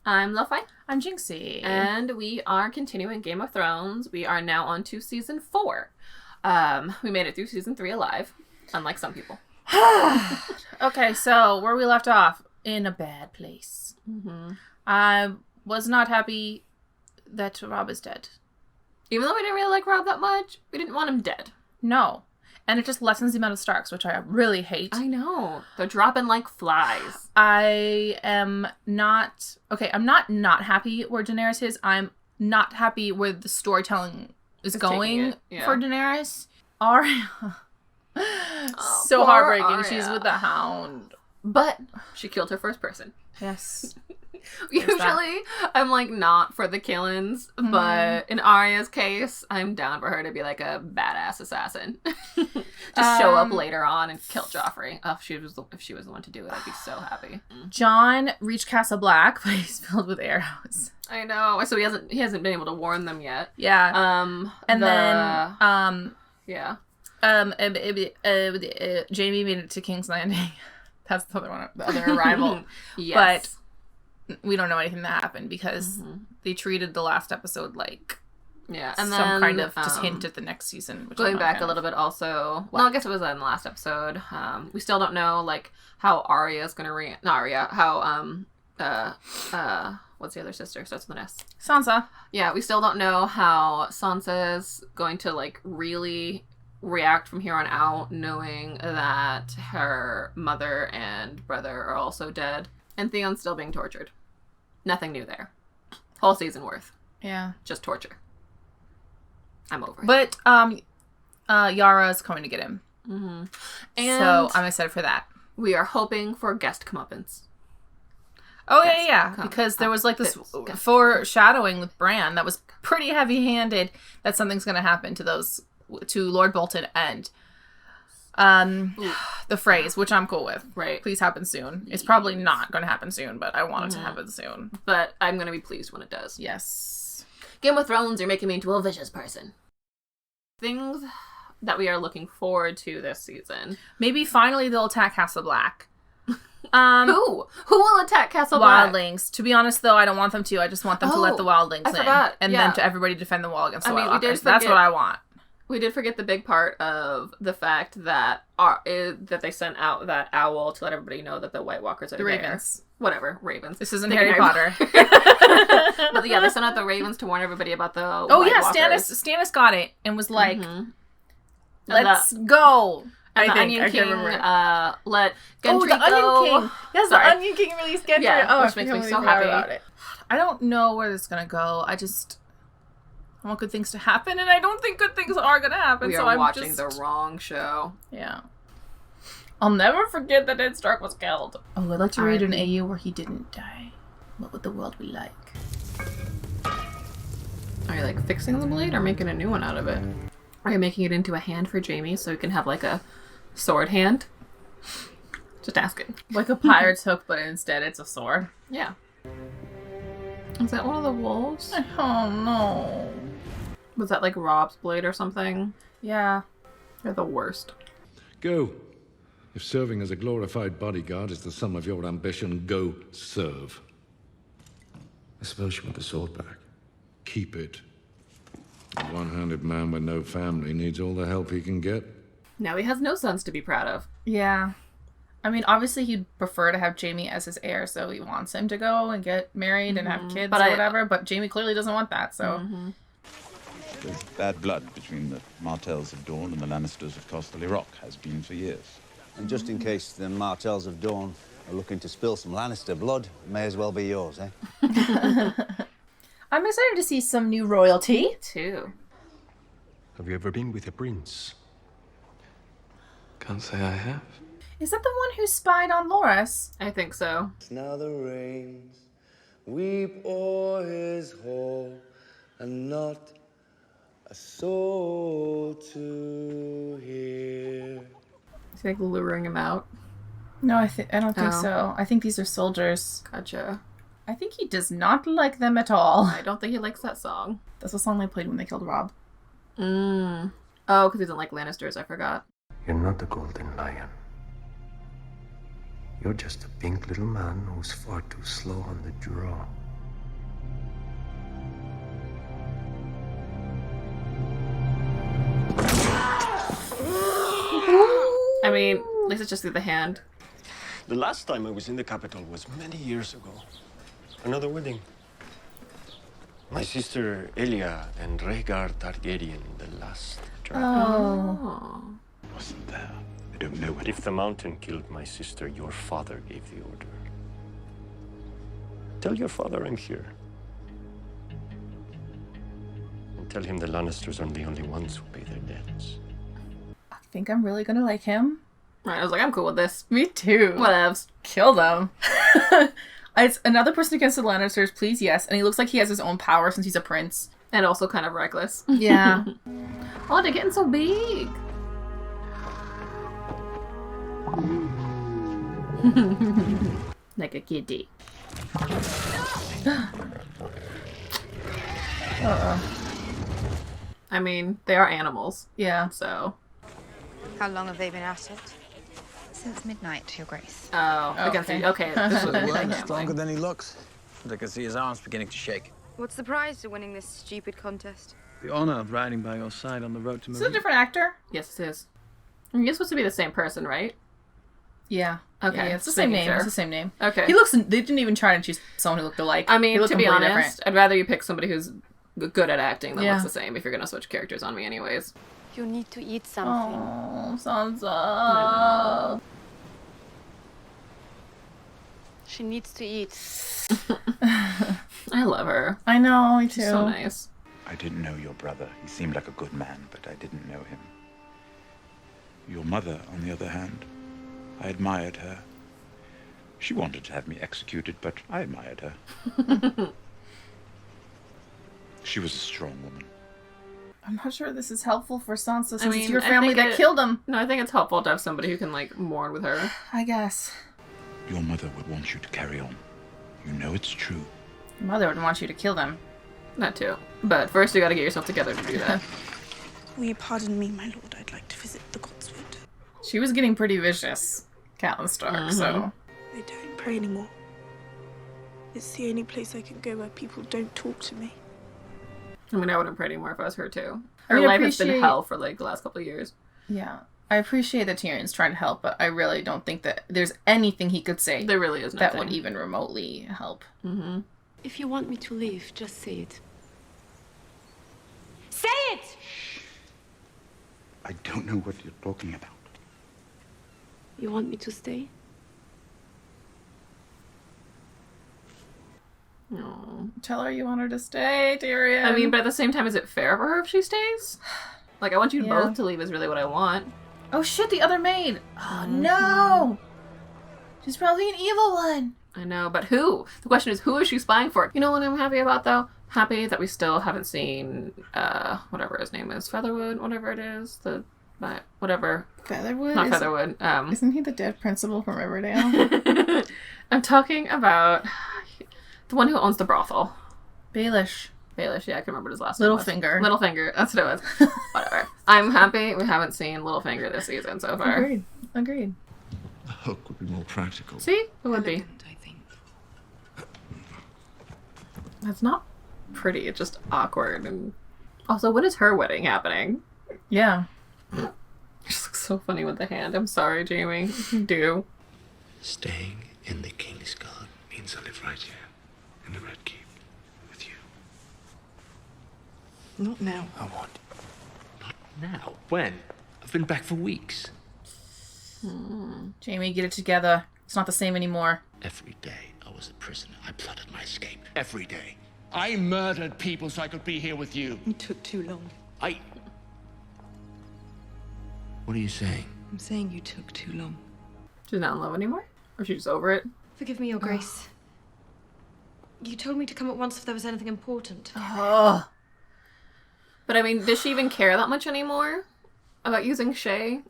I'm Lofi. I'm Jinxie. And we are continuing Game of Thrones. We are now on to season 4. We made it through season 3 alive, unlike some people. Okay, so where we left off, in a bad place. Mm-hmm. I was not happy that Robb is dead. Even though we didn't really like Robb that much, we didn't want him dead. No. And it just lessens the amount of Starks, which I really hate. I know. They're dropping like flies. I am not... Okay, I'm not happy where Daenerys is. I'm not happy where the storytelling is going for Daenerys. Arya. So heartbreaking. Arya. She's with the Hound. But she killed her first person. Yes. Usually, I'm like not for the killings, but in Arya's case, I'm down for her to be like a badass assassin. Just show up later on and kill Joffrey. Oh, if she was the one to do it, I'd be so happy. Jon reached Castle Black, but he's filled with arrows. I know. So he hasn't been able to warn them yet. Yeah. Jaime made it to King's Landing. That's the other one, the other arrival. Yes. But we don't know anything that happened because they treated the last episode like and some then, kind of just hint at the next season. Which going back a little bit also, well, I guess it was in the last episode. We still don't know like how Arya's gonna what's the other sister? Starts with an S. Sansa. Yeah, we still don't know how Sansa's going to like really react from here on out, knowing that her mother and brother are also dead. And Theon's still being tortured. Nothing new there. Whole season worth. Yeah. Just torture. I'm over it. But Yara's coming to get him. Mm-hmm. And so I'm excited for that. We are hoping for guest comeuppance. Oh, yeah. Because there was like this foreshadowing with Bran that was pretty heavy-handed that something's going to happen to Lord Bolton and the phrase, which I'm cool with. Right. Please happen soon. It's probably not going to happen soon, but I want it to happen soon. But I'm going to be pleased when it does. Yes. Game of Thrones, you're making me into a vicious person. Things that we are looking forward to this season. Maybe finally they'll attack Castle Black. Who will attack Castle Black? Wildlings. To be honest, though, I don't want them to. I just want them to let the Wildlings in. And then to everybody defend the wall against the White Walkers. That's what I want. We did forget the big part of the fact that that they sent out that owl to let everybody know that the White Walkers are there. Ravens. Whatever, ravens. This isn't Harry Potter. But yeah, they sent out the ravens to warn everybody about the White Walkers. Stannis got it and was like, let's go. And the Onion King let Gendry the go. Onion King. Yes, the Onion King released Gendry. Yeah, which makes me so happy about it. I don't know where this is going to go. I want good things to happen, and I don't think good things are going to happen. We are watching the wrong show. Yeah. I'll never forget that Ned Stark was killed. Oh, I'd like to read an AU where he didn't die. What would the world be like? Are you like fixing the blade or making a new one out of it? Are you making it into a hand for Jaime so he can have like a sword hand? Just asking. Like a pirate's hook, but instead it's a sword. Yeah. Is that one of the wolves? Oh no. Was that like Robb's blade or something? Yeah. They're the worst. Go. If serving as a glorified bodyguard is the sum of your ambition, go serve. I suppose you want the sword back. Keep it. A one-handed man with no family needs all the help he can get. Now he has no sons to be proud of. Yeah. I mean, obviously he'd prefer to have Jaime as his heir, so he wants him to go and get married and have kids or whatever, but Jaime clearly doesn't want that, so... There's bad blood between the Martells of Dawn and the Lannisters of Casterly Rock, has been for years. And just in case the Martells of Dawn are looking to spill some Lannister blood, may as well be yours, eh? I'm excited to see some new royalty. Too. Have you ever been with a prince? Can't say I have. Is that the one who spied on Loras? I think so. Now the rains weep o'er his hall, and not a soul to hear. Is he like luring him out? No, I don't think so. I think these are soldiers. Gotcha. I think he does not like them at all. I don't think he likes that song. That's the song they played when they killed Robb. Oh, because he doesn't like Lannisters, I forgot. You're not the golden lion. You're just a pink little man who's far too slow on the draw. mean, at least it's just through the hand. The last time I was in the capital was many years ago. Another wedding. My sister Elia and Rhaegar Targaryen, the last dragon. Oh. Wasn't there? I don't know what. If the mountain killed my sister, your father gave the order. Tell your father I'm here. And tell him the Lannisters are the only ones who pay their debts. I think I'm really gonna like him. Right, I was like, I'm cool with this. Me too. Whatevs. Kill them. It's another person against the Lannisters, please, yes. And he looks like he has his own power since he's a prince. And also kind of reckless. Yeah. Oh, they're getting so big. Like a kitty. I mean, they are animals. Yeah. So. How long have they been at it? Since midnight, Your Grace. Oh, against the. Okay, this was Well, stronger than he looks. I can see his arms beginning to shake. What's the prize for winning this stupid contest? The honor of riding by your side on the road to Is this a different actor? Yes, it is. You're supposed to be the same person, right? Yeah. Okay. Yeah, it's the just same making name. sure. It's the same name. Okay. He looks. They didn't even try to choose someone who looked alike. I mean, They look to be completely honest, different. I'd rather you pick somebody who's good at acting than Yeah. looks the same if you're gonna switch characters on me, anyways. You need to eat something. Oh, Sansa. She needs to eat. I love her. I know, me too. She's so nice. I didn't know your brother. He seemed like a good man, but I didn't know him. Your mother, on the other hand, I admired her. She wanted to have me executed, but I admired her. She was a strong woman. I'm not sure this is helpful for Sansa since I mean, it's your I family think that killed him. No, I think it's helpful to have somebody who can, like, mourn with her. I guess. Your mother would want you to carry on. You know it's true. Your mother would want you to kill them. That too. But first you gotta get yourself together to do that. Will you pardon me, my lord? I'd like to visit the Godswood. She was getting pretty vicious, Catelyn Stark, so... I don't pray anymore. It's the only place I can go where people don't talk to me. I mean, I wouldn't pray anymore if I was her too. I Her mean, life has been appreciate- hell for, like, the last couple of years. Yeah. I appreciate that Tyrion's trying to help, but I really don't think that there's anything he could say There really is that nothing. would even remotely help. Mm-hmm. If you want me to leave, just say it. Say it! I don't know what you're talking about. You want me to stay? No. Tell her you want her to stay, Tyrion. I mean, but at the same time, is it fair for her if she stays? Like, I want you Yeah. both to leave is really what I want. Oh shit, the other maid! Oh no! She's probably an evil one! I know, but who? The question is, who is she spying for? You know what I'm happy about, though? Happy that we still haven't seen, whatever his name is. Featherwood, whatever it is. Whatever. Featherwood? Not Featherwood. Isn't he the dead principal from Riverdale? I'm talking about the one who owns the brothel. Baelish. Baelish, yeah, I can remember what his last name was. Littlefinger. Littlefinger, that's what it was. Whatever. I'm happy we haven't seen Littlefinger this season so far. Agreed. The hook would be more practical. See? It would be. I think. It's not pretty, it's just awkward. And also, when is her wedding happening? Yeah. It just looks so funny with the hand. I'm sorry, Jaime. You do. Staying in the King's Guard means I live right here, in the Red Keep, with you. Not now. I want. Not now. When? I've been back for weeks. Jaime, get it together. It's not the same anymore. Every day I was a prisoner, I plotted my escape. Every day. I murdered people so I could be here with you. You took too long. What are you saying? I'm saying you took too long. She's not in love anymore? Or she's over it? Forgive me, Your Grace. You told me to come at once if there was anything important. Oh. But I mean, does she even care that much anymore about using Shay?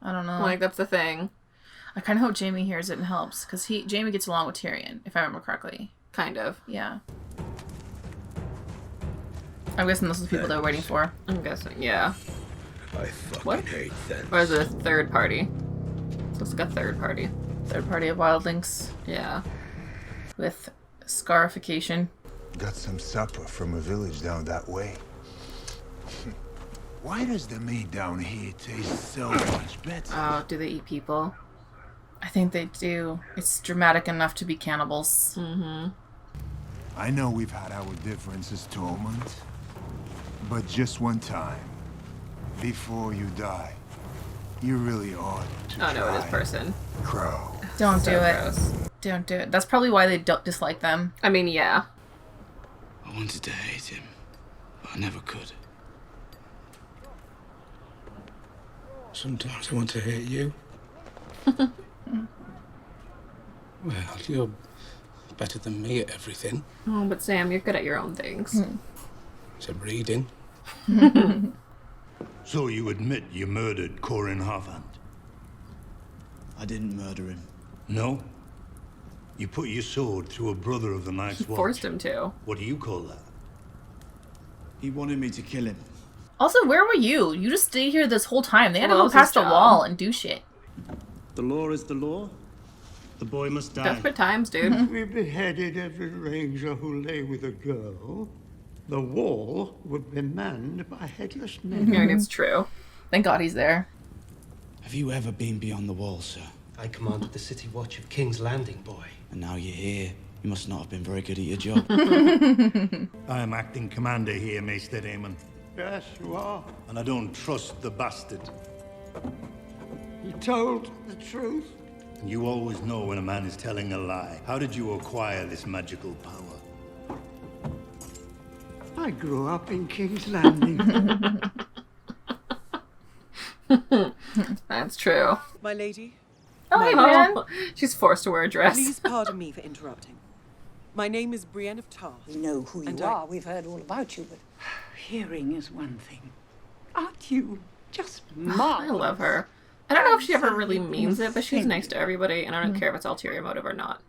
I don't know. Like, that's the thing. I kind of hope Jaime hears it and helps, because Jaime gets along with Tyrion, if I remember correctly. Kind of. Yeah. I'm guessing those are the people they're waiting for. I'm guessing, yeah. I fucking What? hate them. Or is it a third party? So it's like a third party. Third party of wildlings. Yeah. With scarification. Got some supper from a village down that way. Why does the meat down here taste so much better? Oh, do they eat people? I think they do. It's dramatic enough to be cannibals. Mm-hmm. I know we've had our differences, Tormund. But just one time, before you die, you really ought to Oh no, it is person. Crow. Don't So do it. gross. Don't do it. That's probably why they don't dislike them. I mean, yeah. I wanted to hate him, but I never could. Sometimes I want to hate you. Well, you're better than me at everything. Oh, but Sam, you're good at your own things. Except reading. So you admit you murdered Corin Harvand? I didn't murder him. No? You put your sword through a brother of the Night's Watch. Forced him to. What do you call that? He wanted me to kill him. Also, where were you? You just stayed here this whole time. They had to Well, go that was past the his wall job. and do shit. The law is the law. The boy must die. Desperate times, dude. We beheaded every ranger who lay with a girl. The wall would be manned by headless I men. mean, it's true. Thank God he's there. Have you ever been beyond the wall, sir? I commanded the city watch of King's Landing, boy. And now you're here. You must not have been very good at your job. I am acting commander here, Maester Daemon. Yes, you are. And I don't trust the bastard. You told the truth? And you always know when a man is telling a lie. How did you acquire this magical power? I grew up in King's Landing. That's true. My lady. Oh, hey, man. She's forced to wear a dress. Please pardon me for interrupting. My name is Brienne of Tarth. We know who you are. We've heard all about you, but hearing is one thing. Aren't you just marvelous? I love her. I don't know if she ever really means it, but she's nice to everybody, and I don't care if it's ulterior motive or not.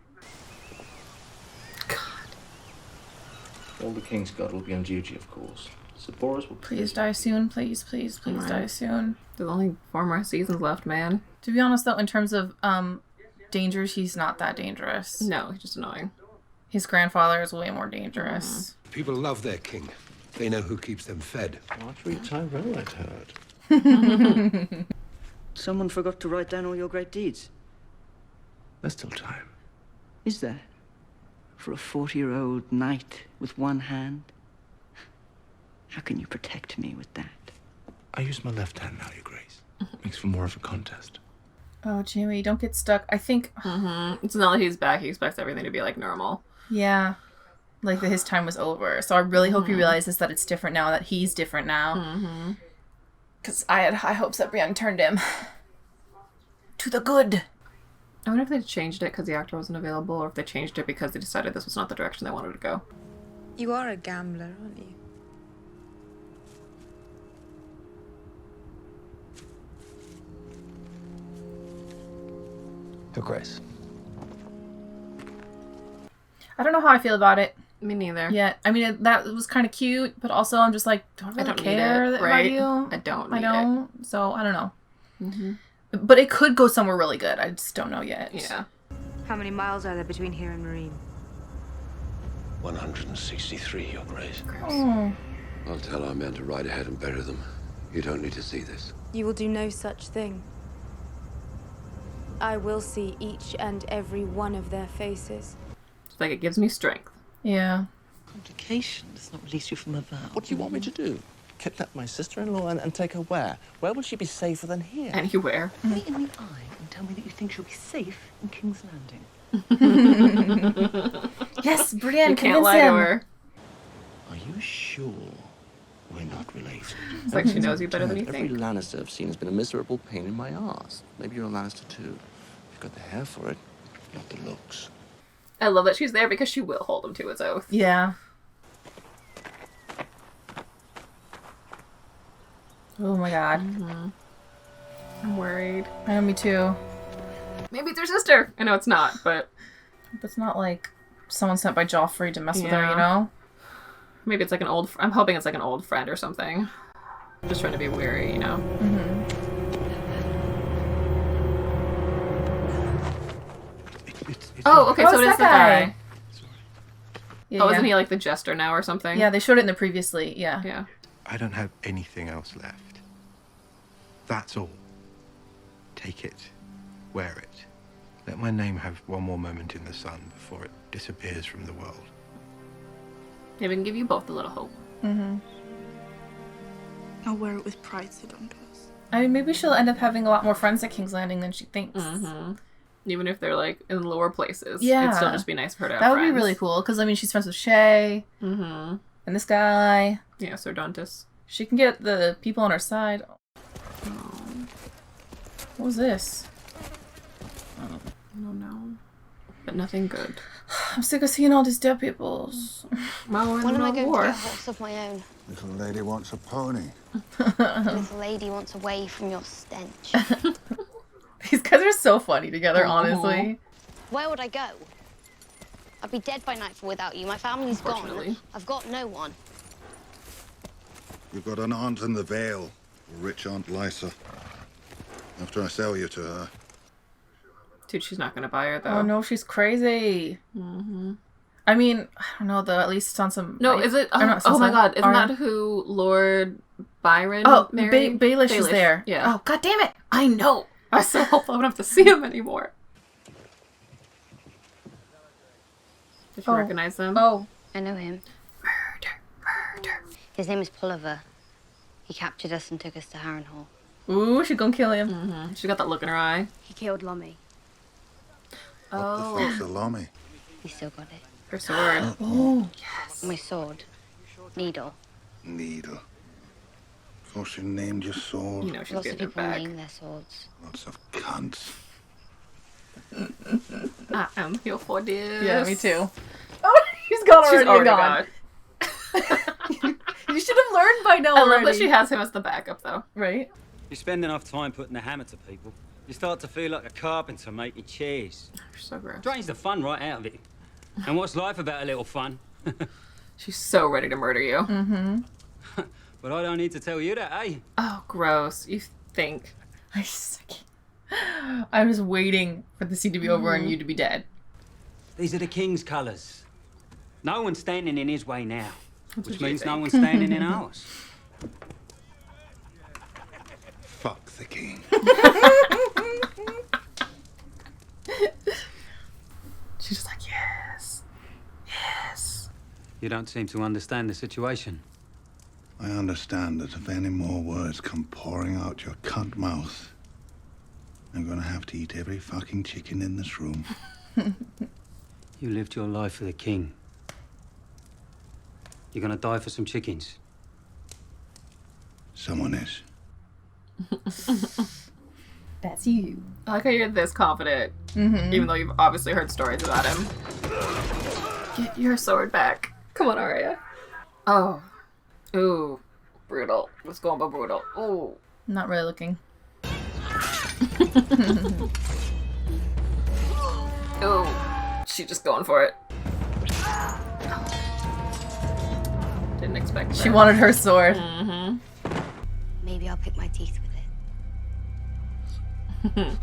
All the King's Guard will be on duty, of course. So Boris will... Please die soon. Please, please, please die soon. There's only 4 more seasons left, man. To be honest, though, in terms of dangers, he's not that dangerous. No, he's just annoying. His grandfather is way more dangerous. People love their king. They know who keeps them fed. Marjorie Tyrell, I'd heard. Someone forgot to write down all your great deeds. There's still time. Is there? For a 40-year-old knight with one hand? How can you protect me with that? I use my left hand now, Your Grace. Makes for more of a contest. Oh, Jaime, don't get stuck. I think... It's not like he's back. He expects everything to be, like, normal. Yeah. Like, that his time was over. So I really hope he realizes that it's different now, that he's different now. Because I had high hopes that Brienne turned him to the good. I wonder if they changed it because the actor wasn't available, or if they changed it because they decided this was not the direction they wanted to go. You are a gambler, aren't you? Your Grace. I don't know how I feel about it. Me neither. Yeah, I mean, that was kind of cute, but also I'm just like, do I really care about you? I don't I need don't. So, I don't know. it. But it could go somewhere really good. I just don't know yet. Yeah. How many miles are there between here and Marine? 163, Your Grace. Oh. I'll tell our men to ride ahead and bury them. You don't need to see this. You will do no such thing. I will see each and every one of their faces. It's like it gives me strength. Yeah. Complication does not release you from a vow. What do you want me to do? Kidnap my sister-in-law and take her where? Where will she be safer than here? Anywhere. Look me in the eye and tell me that you think she'll be safe in King's Landing. Yes, Brienne, You can't lie to her. Are you sure we're not related? It's like she knows you better than you Every think. Lannister I've seen has been a miserable pain in my arse. Maybe you're a Lannister too. You've got the hair for it, not the looks. I love that she's there because she will hold him to his oath. Yeah. Oh my god. I'm worried. I know, me too. Maybe it's her sister. I know it's not, but... It's not like someone sent by Joffrey to mess with her, Yeah. you know? Maybe it's like an old... I'm hoping it's like an old friend or something. I'm just trying to be wary, you know? Oh, okay, so it is the guy. Yeah, Oh, isn't he like the jester now or something? Yeah, they showed it in the previously, yeah. Yeah. I don't have anything else left. That's all. Take it. Wear it. Let my name have one more moment in the sun before it disappears from the world. Maybe we can give you both a little hope. Mm-hmm. I'll wear it with pride, Dondos. I mean, maybe she'll end up having a lot more friends at King's Landing than she thinks. Mm-hmm. Even if they're, like, in lower places. Yeah. It'd still just be nice for her to have That would friends. be really cool, because, I mean, she's friends with Shay. Mm-hmm. And this guy. Yeah, Sir Dontus. She can get the people on her side. What was this? I don't know. But nothing good. I'm sick of seeing all these dead peoples. Well, we're in When the am I middle going of war. to get a horse of my own? Little lady wants a pony. Little lady wants away from your stench. These guys are so funny together, honestly. Where would I go? I'd be dead by nightfall without you. My family's gone. I've got no one. You've got an aunt in the Vale, rich Aunt Lysa. After I sell you to her. Dude, she's not gonna buy her, though. Oh no, she's crazy. Mm-hmm. I mean, I don't know, though. At least it's on some... No, is it... Oh my god, isn't that who Lord Byron married? Baelish is there. Yeah. Oh, god damn it! I know! I so hope I don't have to see him anymore. Did you recognize him? Oh. I know him. Murder. His name is Pulliver. He captured us and took us to Harrenhal. Ooh, she's gonna kill him. Mm-hmm. She got that look in her eye. He killed Lummy. What the fuck's a Lummy? He still got it. Her sword. Oh, yes. My sword. Needle. Needle. So she named your sword? You know she's Lots of getting it people back. name their swords. Lots of cunts. I am here for this. Yeah, me too. Oh, she's gone already. She's already gone. You should have learned by now I already. love that she has him as the backup, though. Right? You spend enough time putting the hammer to people, you start to feel like a carpenter making chairs. You're so gross. Drains the fun right out of it. And what's life about a little fun? She's so ready to murder you. Mm-hmm. But I don't need to tell you that, eh? Oh, gross. You think. I'm just waiting for the scene to be over and you to be dead. These are the king's colours. No one's standing in his way now. That's Which what you means no think. one's standing in ours. Fuck the king. She's just like, yes. Yes. You don't seem to understand the situation. I understand that if any more words come pouring out your cunt mouth, I'm gonna have to eat every fucking chicken in this room. You lived your life for the king. You're gonna die for some chickens. Someone is. That's you. I like how you're this confident, even though you've obviously heard stories about him. Get your sword back. Come on, Arya. Oh. Ooh. Brutal. Let's go about brutal. Ooh. Not really looking. Ooh. She's just going for it. Didn't expect that. She wanted her sword. Mm-hmm. Maybe I'll pick my teeth with it.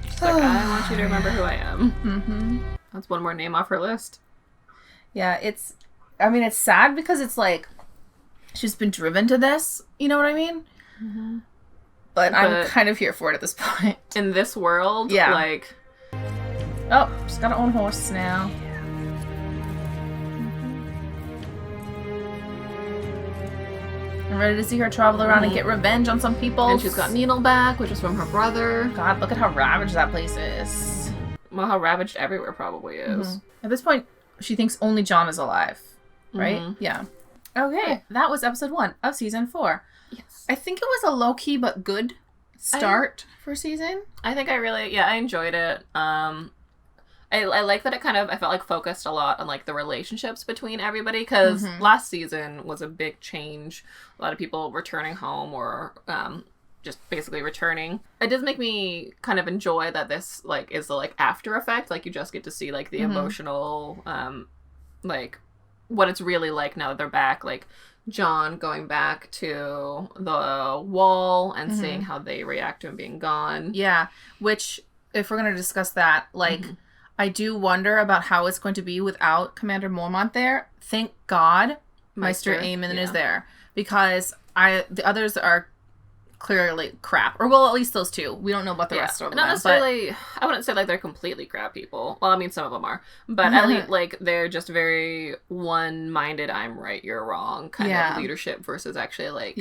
She's like, I want you to remember who I am. Mm-hmm. That's one more name off her list. Yeah, it's sad because it's like she's been driven to this, you know what I mean? Mm-hmm. But I'm kind of here for it at this point. In this world, yeah. Like... Oh, she's got her own horse now. I'm ready to see her travel around and get revenge on some people. And she's got Needle back, which is from her brother. God, look at how ravaged that place is. Well, how ravaged everywhere probably is. Mm-hmm. At this point, she thinks only Jon is alive, right? Mm-hmm. Yeah. Okay, that was episode 1 of season 4. Yes. I think it was a low-key but good start for season. I think I enjoyed it. I like that it kind of, I felt like focused a lot on like the relationships between everybody, because last season was a big change. A lot of people returning home or just basically returning. It does make me kind of enjoy that this like is the like after effect. Like you just get to see like the emotional, like what it's really like now that they're back. Like Jon going back to the wall and seeing how they react to him being gone. Yeah, which if we're going to discuss that, like I do wonder about how it's going to be without Commander Mormont there. Thank God Maester Aemon is there, because the others are clearly crap, or well, at least those two. We don't know about the rest of them. Not necessarily. I wouldn't say like they're completely crap people. Well, I mean, some of them are, but at least like they're just very one-minded. I'm right, you're wrong kind of leadership versus actually like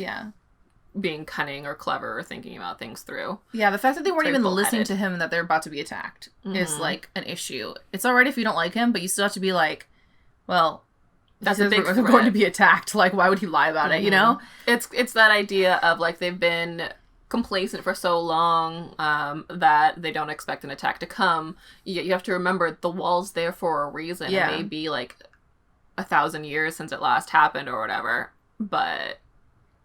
being cunning or clever or thinking about things through. Yeah, the fact that they weren't even listening to him and that they're about to be attacked is like an issue. It's alright if you don't like him, but you still have to be like, well, that's a big they're going to be attacked. Like, why would he lie about it? You know, it's that idea of like they've been complacent for so long that they don't expect an attack to come. You have to remember the wall's there for a reason. It may be like 1,000 years since it last happened or whatever, but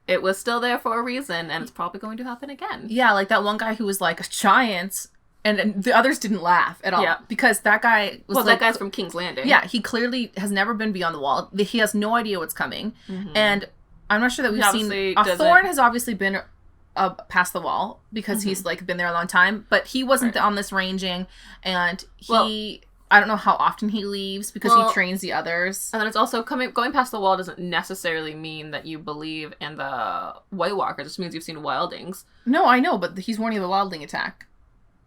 it was still there for a reason, and it's probably going to happen again. Yeah, like that one guy who was like a giant. And the others didn't laugh at all. Yeah. Because that guy was that guy's from King's Landing. Yeah, he clearly has never been beyond the wall. He has no idea what's coming. And I'm not sure that we've seen... Thorne has obviously been past the wall because he's like been there a long time. But he wasn't on this ranging. And I don't know how often he leaves because he trains the others. And then it's also going past the wall doesn't necessarily mean that you believe in the White Walker. It just means you've seen wildlings. No, I know, but he's warning of the wildling attack.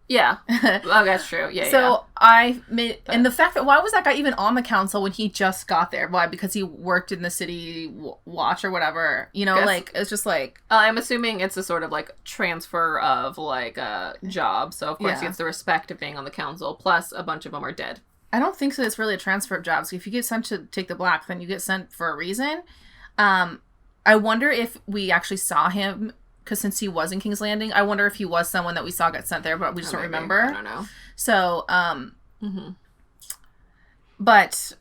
Yeah. Oh, that's true. Yeah, so and the fact that, why was that guy even on the council when he just got there? Why? Because he worked in the city watch or whatever. You know, like, it's just like... I'm assuming it's a sort of, like, transfer of, like, a job. So, of course, he gets the respect of being on the council. Plus, a bunch of them are dead. I don't think so. It's really a transfer of jobs. If you get sent to take the black, then you get sent for a reason. I wonder if we actually saw him... Because since he was in King's Landing, I wonder if he was someone that we saw get sent there, but we just don't remember. I don't know. So, but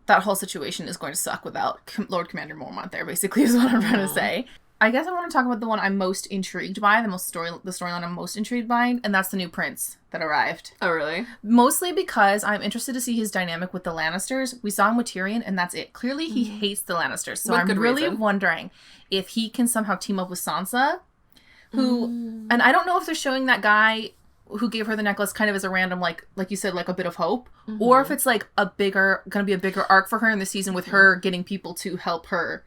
that whole situation is going to suck without Lord Commander Mormont there, basically, is what I'm trying to say. I guess I want to talk about the one I'm most intrigued by, the storyline I'm most intrigued by, and that's the new prince that arrived. Oh, really? Mostly because I'm interested to see his dynamic with the Lannisters. We saw him with Tyrion, and that's it. Clearly, he hates the Lannisters, so I'm really wondering if he can somehow team up with Sansa, who, and I don't know if they're showing that guy who gave her the necklace kind of as a random, like you said, like a bit of hope, or if it's like gonna be a bigger arc for her in the season with her getting people to help her,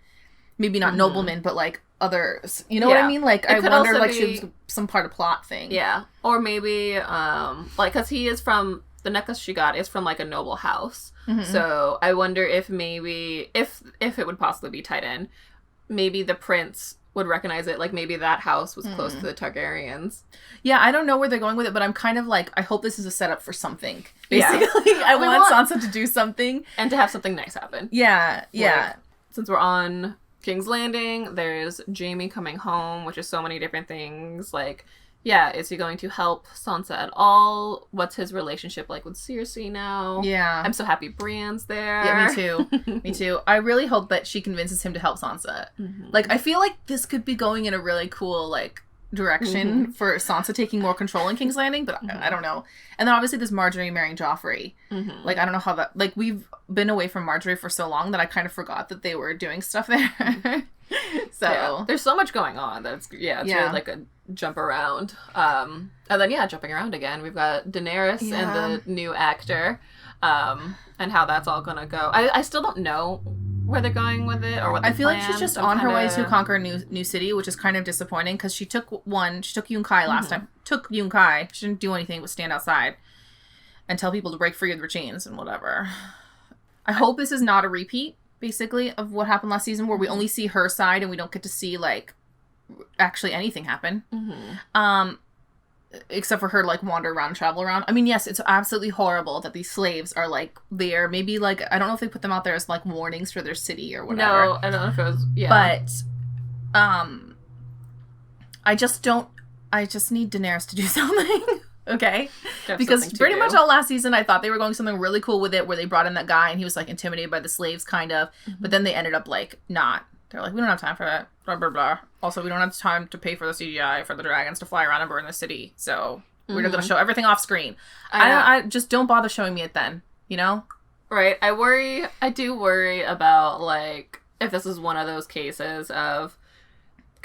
maybe not noblemen, but like others, you know what I mean? Like, I wonder, like, she was some part of plot thing. Yeah, or maybe, like, because he is from, the necklace she got is from, like, a noble house, so I wonder if maybe, if it would possibly be tied in, maybe the prince would recognize it, like, maybe that house was close to the Targaryens. Yeah, I don't know where they're going with it, but I'm kind of like, I hope this is a setup for something, basically. I want Sansa to do something. And to have something nice happen. Yeah, yeah. Like, since we're on King's Landing, there's Jaime coming home, which is so many different things. Like, yeah, is he going to help Sansa at all? What's his relationship like with Cersei now? Yeah. I'm so happy Brienne's there. Yeah, me too. Me too. I really hope that she convinces him to help Sansa. Like, I feel like this could be going in a really cool, like, direction for Sansa taking more control in King's Landing, but I don't know. And then obviously there's Marjorie marrying Joffrey. Like, I don't know how that, like, we've been away from Marjorie for so long that I kind of forgot that they were doing stuff there. So there's so much going on that's really like a jump around. And then jumping around again, we've got Daenerys and the new actor, and how that's all gonna go. I still don't know where they're going with it or what. I feel like she's just on her way to conquer a new city, which is kind of disappointing because she took Yunkai last time. Took Yunkai. She didn't do anything but stand outside and tell people to break free of their chains and whatever. I hope this is not a repeat, basically, of what happened last season, where we only see her side and we don't get to see, like, actually anything happen. Except for her, like, wander around and travel around. I mean, yes, it's absolutely horrible that these slaves are, like, there. Maybe, like, I don't know if they put them out there as, like, warnings for their city or whatever. No, I don't know if it was, But, I just need Daenerys to do something. Okay? Because pretty much all last season, I thought they were going something really cool with it, where they brought in that guy and he was, like, intimidated by the slaves, kind of. But then they ended up, like, not. They're like, we don't have time for that. Blah, blah, blah. Also, we don't have time to pay for the CGI for the dragons to fly around and burn the city. So we're going to show everything off screen. I just don't bother showing me it then, you know? Right. I do worry about, like, if this is one of those cases of...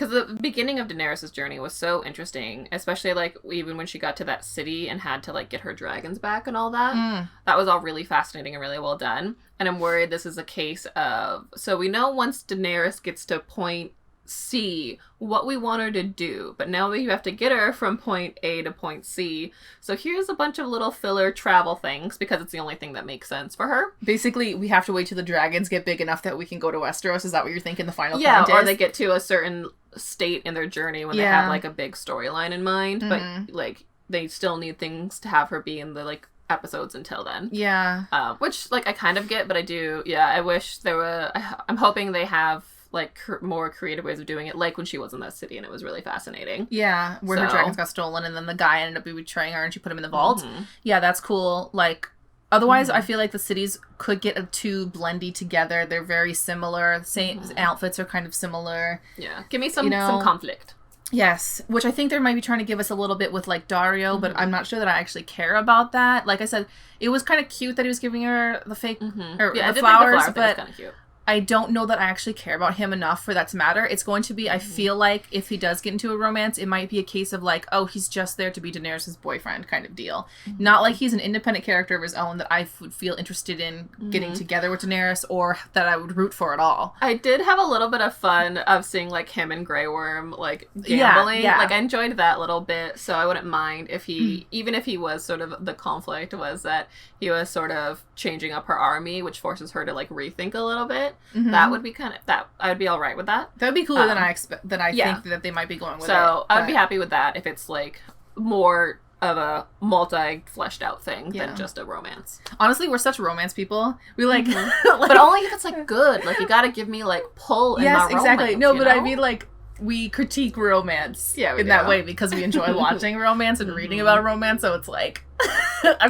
Because the beginning of Daenerys' journey was so interesting, especially, like, even when she got to that city and had to, like, get her dragons back and all that. That was all really fascinating and really well done. And I'm worried this is a case of... So we know once Daenerys gets to point C, what we want her to do. But now we have to get her from point A to point C. So here's a bunch of little filler travel things, because it's the only thing that makes sense for her. Basically, we have to wait till the dragons get big enough that we can go to Westeros. Is that what you're thinking the final point is? Yeah, or they get to a certain state in their journey when they have, like, a big storyline in mind. But, like, they still need things to have her be in the, like, episodes until then. Yeah. Which, like, I kind of get, but I do... Yeah, I wish there were... I'm hoping they have... like, more creative ways of doing it, like when she was in that city and it was really fascinating. Yeah, where her dragons got stolen and then the guy ended up betraying her and she put him in the vault. Yeah, that's cool. Like, otherwise, I feel like the cities could get too blendy together. They're very similar. Same outfits are kind of similar. Yeah, give me some conflict. Yes, which I think they might be trying to give us a little bit with, like, Dario, but I'm not sure that I actually care about that. Like I said, it was kind of cute that he was giving her the fake, or the flowers, but kind of cute. I don't know that I actually care about him enough for that to matter. It's going to be, I feel like, if he does get into a romance, it might be a case of, like, oh, he's just there to be Daenerys' boyfriend kind of deal. Not like he's an independent character of his own that I would feel interested in getting together with Daenerys or that I would root for at all. I did have a little bit of fun of seeing, like, him and Grey Worm, like, gambling. Yeah. Like, I enjoyed that little bit, so I wouldn't mind if he, even if he was sort of, the conflict was that he was sort of changing up her army, which forces her to, like, rethink a little bit. That would be kind of, that I would be all right with that. That would be cooler than I think that they might be going with it. So I would be happy with that if it's, like, more of a multi-fleshed out thing than just a romance. Honestly, we're such romance people. We like, but only if it's, like, good. Like, you gotta give me, like, pull in my romance. Yes, exactly. No, but I mean, like, we critique romance in that way because we enjoy watching romance and reading about romance, so it's like...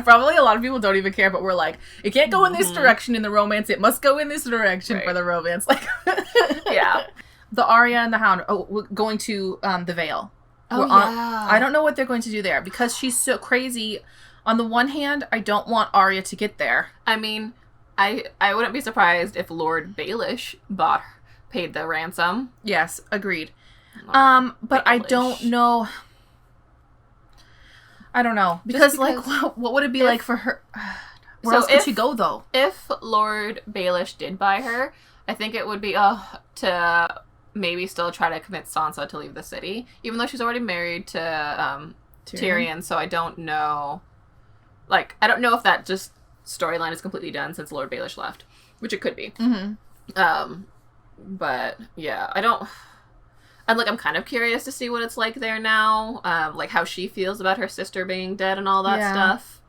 probably a lot of people don't even care, but we're like, it can't go in this direction in the romance, it must go in this direction for the romance. Like, the Arya and the Hound we're going to the Vale. I don't know what they're going to do there because she's so crazy. On the one hand, I don't want Arya to get there. I mean, I wouldn't be surprised if Lord Baelish paid the ransom. Yes, agreed. But I don't know. I don't know. Because like, what would it be like for her? Where else could she go, though? If Lord Baelish did buy her, I think it would be to maybe still try to convince Sansa to leave the city. Even though she's already married to Tyrion, so I don't know. Like, I don't know if that just storyline is completely done since Lord Baelish left. Which it could be. But, yeah, I don't... I'm kind of curious to see what it's like there now, like how she feels about her sister being dead and all that stuff.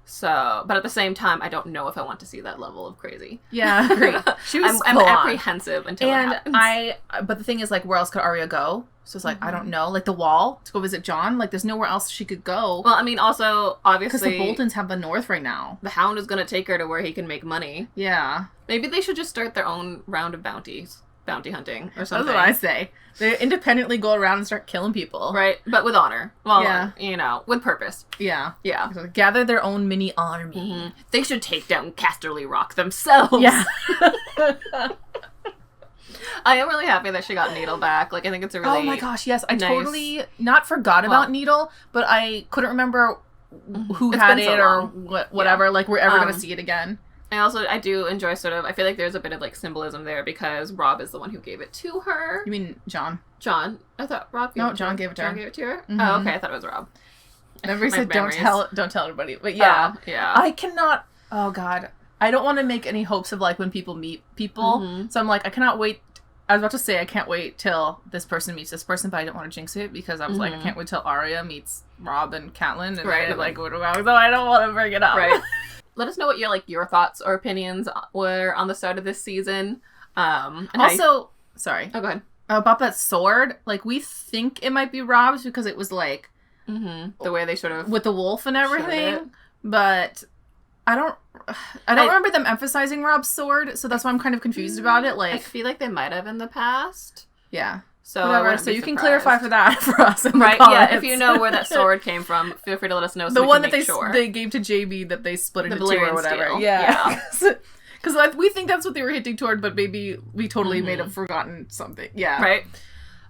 So, but at the same time, I don't know if I want to see that level of crazy. Yeah, agree. She was I'm apprehensive until it happens. But the thing is, like, where else could Arya go? So it's like, I don't know, like the Wall to go visit Jon. Like, there's nowhere else she could go. Well, I mean, also obviously because the Boltons have the North right now. The Hound is going to take her to where he can make money. Yeah, maybe they should just start their own round of bounty hunting or something. That's what I say. They independently go around and start killing people. Right, but with honor. Well, you know, with purpose. Yeah. Yeah. So gather their own mini army. They should take down Casterly Rock themselves. Yeah. I am really happy that she got Needle back. Like, I think it's a really Oh my gosh, yes. I totally not forgot about Needle, but I couldn't remember who had it or whatever. Yeah. Like, we're ever going to see it again. I do enjoy sort of, I feel like there's a bit of, like, symbolism there because Robb is the one who gave it to her. You mean Jon? Jon. I thought Robb gave it to her. No, Jon gave it to her. Jon gave it to her? Oh, okay. I thought it was Robb. Remember said don't tell anybody. But yeah. Yeah. I cannot, oh God. I don't want to make any hopes of, like, when people meet people. So I'm like, I cannot wait. I was about to say I can't wait till this person meets this person, but I didn't want to jinx it because I was like, I can't wait till Arya meets Robb and Catelyn. And like, so I don't want to bring it up. Right. Let us know what your thoughts or opinions were on the start of this season. Also, sorry. Oh, go ahead. About that sword, like, we think it might be Robb's because it was, like... the way they sort of... With the wolf and everything. But I don't remember them emphasizing Robb's sword, so that's why I'm kind of confused about it. Like, I feel like they might have in the past. Yeah. So you can clarify for that for us in right, the comments. Yeah, if you know where that sword came from, feel free to let us know so the we one can that sure. they gave to JB that they split into two or whatever. Steel. Yeah. Because we think that's what they were hinting toward, but maybe we totally may have forgotten something. Yeah. Right.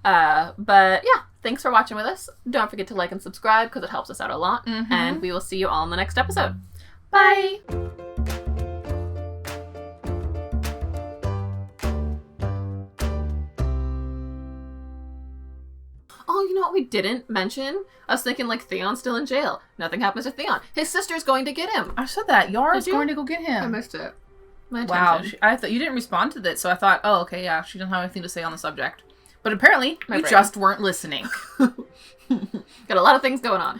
But yeah, thanks for watching with us. Don't forget to like and subscribe because it helps us out a lot. Mm-hmm. And we will see you all in the next episode. Bye! Oh, you know what we didn't mention? I was thinking, like, Theon's still in jail. Nothing happens to Theon. His sister's going to get him. I said that. Yara's going to go get him. I missed it. Wow. I thought you didn't respond to that, so I thought, oh, okay, yeah, she doesn't have anything to say on the subject. But apparently, you just weren't listening. Got a lot of things going on.